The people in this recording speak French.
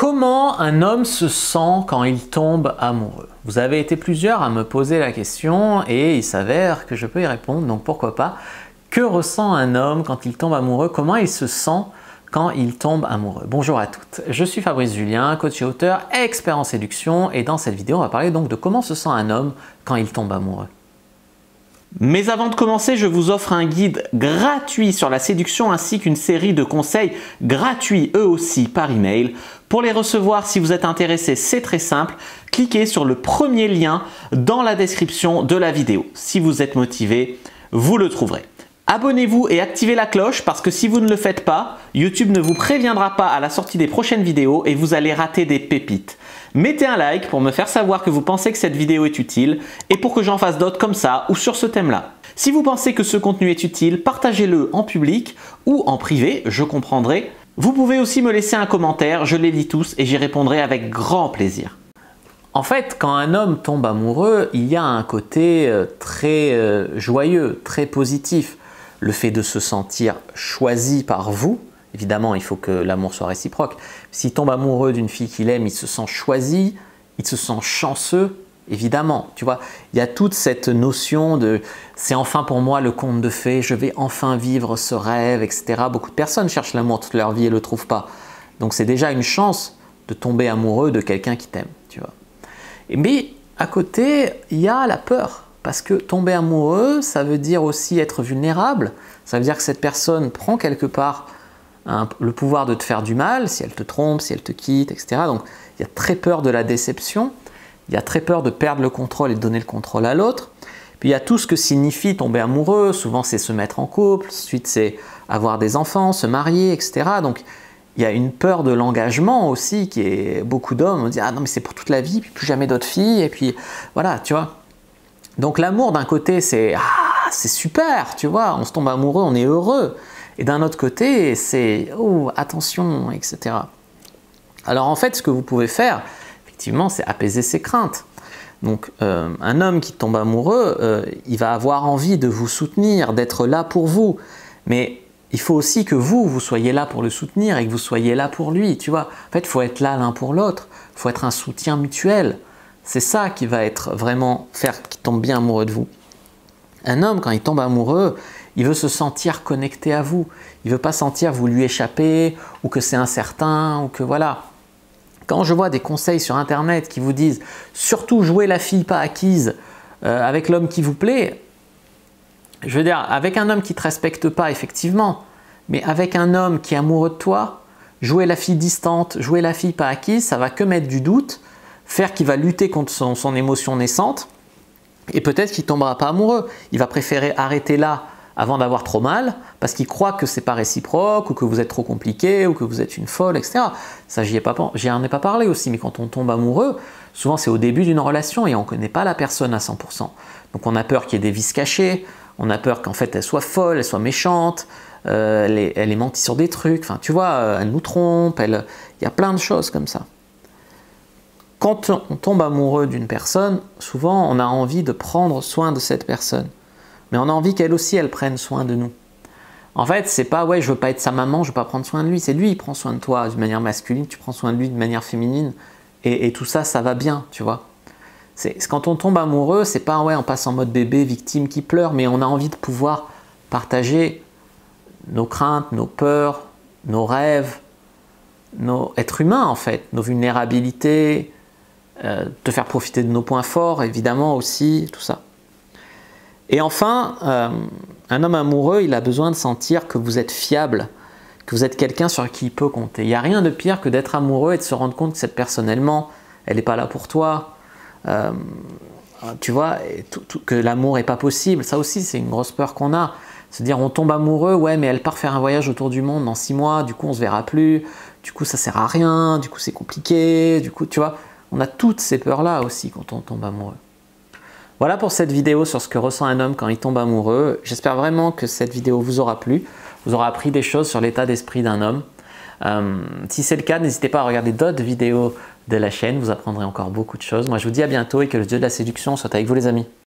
Comment un homme se sent quand il tombe amoureux? Vous avez été plusieurs à me poser la question et il s'avère que je peux y répondre, donc pourquoi pas. Que ressent un homme quand il tombe amoureux? Comment il se sent quand il tombe amoureux? Bonjour à toutes, je suis Fabrice Julien, coach et auteur, expert en séduction, et dans cette vidéo on va parler donc de comment se sent un homme quand il tombe amoureux. Mais avant de commencer, je vous offre un guide gratuit sur la séduction ainsi qu'une série de conseils gratuits eux aussi par email. Pour les recevoir, si vous êtes intéressé, c'est très simple. Cliquez sur le premier lien dans la description de la vidéo. Si vous êtes motivé, vous le trouverez. Abonnez-vous et activez la cloche parce que si vous ne le faites pas, YouTube ne vous préviendra pas à la sortie des prochaines vidéos et vous allez rater des pépites. Mettez un like pour me faire savoir que vous pensez que cette vidéo est utile et pour que j'en fasse d'autres comme ça ou sur ce thème-là. Si vous pensez que ce contenu est utile, partagez-le en public ou en privé, je comprendrai. Vous pouvez aussi me laisser un commentaire, je les lis tous et j'y répondrai avec grand plaisir. En fait, quand un homme tombe amoureux, il y a un côté très joyeux, très positif. Le fait de se sentir choisi par vous, évidemment il faut que l'amour soit réciproque. S'il tombe amoureux d'une fille qu'il aime, il se sent choisi, il se sent chanceux, évidemment. Tu vois, il y a toute cette notion de « c'est enfin pour moi le conte de fées, je vais enfin vivre ce rêve », etc. Beaucoup de personnes cherchent l'amour toute leur vie et ne le trouvent pas. Donc c'est déjà une chance de tomber amoureux de quelqu'un qui t'aime, tu vois. Mais à côté, il y a la peur. Parce que tomber amoureux, ça veut dire aussi être vulnérable. Ça veut dire que cette personne prend quelque part le pouvoir de te faire du mal, si elle te trompe, si elle te quitte, etc. Donc il y a très peur de la déception, il y a très peur de perdre le contrôle et de donner le contrôle à l'autre. Puis il y a tout ce que signifie tomber amoureux, souvent c'est se mettre en couple, ensuite c'est avoir des enfants, se marier, etc. Donc il y a une peur de l'engagement aussi qui est beaucoup d'hommes, on dit « Ah non mais c'est pour toute la vie, puis plus jamais d'autres filles » et puis voilà, tu vois. Donc l'amour d'un côté c'est « Ah c'est super », tu vois, on se tombe amoureux, on est heureux. Et d'un autre côté c'est « Oh attention », etc. Alors en fait ce que vous pouvez faire, effectivement, c'est apaiser ses craintes. Donc un homme qui tombe amoureux, il va avoir envie de vous soutenir, d'être là pour vous. Mais il faut aussi que vous soyez là pour le soutenir et que vous soyez là pour lui, tu vois. En fait, il faut être là l'un pour l'autre, il faut être un soutien mutuel. C'est ça qui va être vraiment faire qu'il tombe bien amoureux de vous. Un homme, quand il tombe amoureux, il veut se sentir connecté à vous. Il ne veut pas sentir vous lui échapper ou que c'est incertain ou que voilà. Quand je vois des conseils sur internet qui vous disent « surtout jouez la fille pas acquise avec l'homme qui vous plaît », je veux dire, avec un homme qui ne te respecte pas, effectivement, mais avec un homme qui est amoureux de toi, jouer la fille distante, jouer la fille pas acquise, ça va que mettre du doute, faire qu'il va lutter contre son émotion naissante et peut-être qu'il ne tombera pas amoureux. Il va préférer arrêter là avant d'avoir trop mal parce qu'il croit que ce n'est pas réciproque ou que vous êtes trop compliqué ou que vous êtes une folle, etc. Ça, j'y en ai pas parlé aussi, mais quand on tombe amoureux, souvent c'est au début d'une relation et on ne connaît pas la personne à 100%. Donc on a peur qu'il y ait des vices cachés, on a peur qu'en fait elle soit folle, elle soit méchante, elle ait menti sur des trucs, enfin tu vois, elle nous trompe, il y a plein de choses comme ça. Quand on tombe amoureux d'une personne, souvent on a envie de prendre soin de cette personne. Mais on a envie qu'elle aussi, elle prenne soin de nous. En fait, c'est pas « ouais, je veux pas être sa maman, je veux pas prendre soin de lui ». C'est lui, il prend soin de toi d'une manière masculine, tu prends soin de lui d'une manière féminine. Et tout ça, ça va bien, tu vois. Quand on tombe amoureux, c'est pas « ouais, on passe en mode bébé, victime qui pleure », mais on a envie de pouvoir partager nos craintes, nos peurs, nos rêves, être humain en fait, nos vulnérabilités, te faire profiter de nos points forts, évidemment aussi, tout ça. Et enfin, un homme amoureux, il a besoin de sentir que vous êtes fiable, que vous êtes quelqu'un sur qui il peut compter. Il n'y a rien de pire que d'être amoureux et de se rendre compte que cette personne, elle ment, elle n'est pas là pour toi, tu vois, que l'amour n'est pas possible. Ça aussi, c'est une grosse peur qu'on a. Se dire, on tombe amoureux, ouais, mais elle part faire un voyage autour du monde dans 6 mois, du coup, on ne se verra plus, du coup, ça ne sert à rien, du coup, c'est compliqué, du coup, tu vois, on a toutes ces peurs-là aussi quand on tombe amoureux. Voilà pour cette vidéo sur ce que ressent un homme quand il tombe amoureux. J'espère vraiment que cette vidéo vous aura plu, vous aura appris des choses sur l'état d'esprit d'un homme. Si c'est le cas, n'hésitez pas à regarder d'autres vidéos de la chaîne, vous apprendrez encore beaucoup de choses. Moi je vous dis à bientôt et que le dieu de la séduction soit avec vous les amis.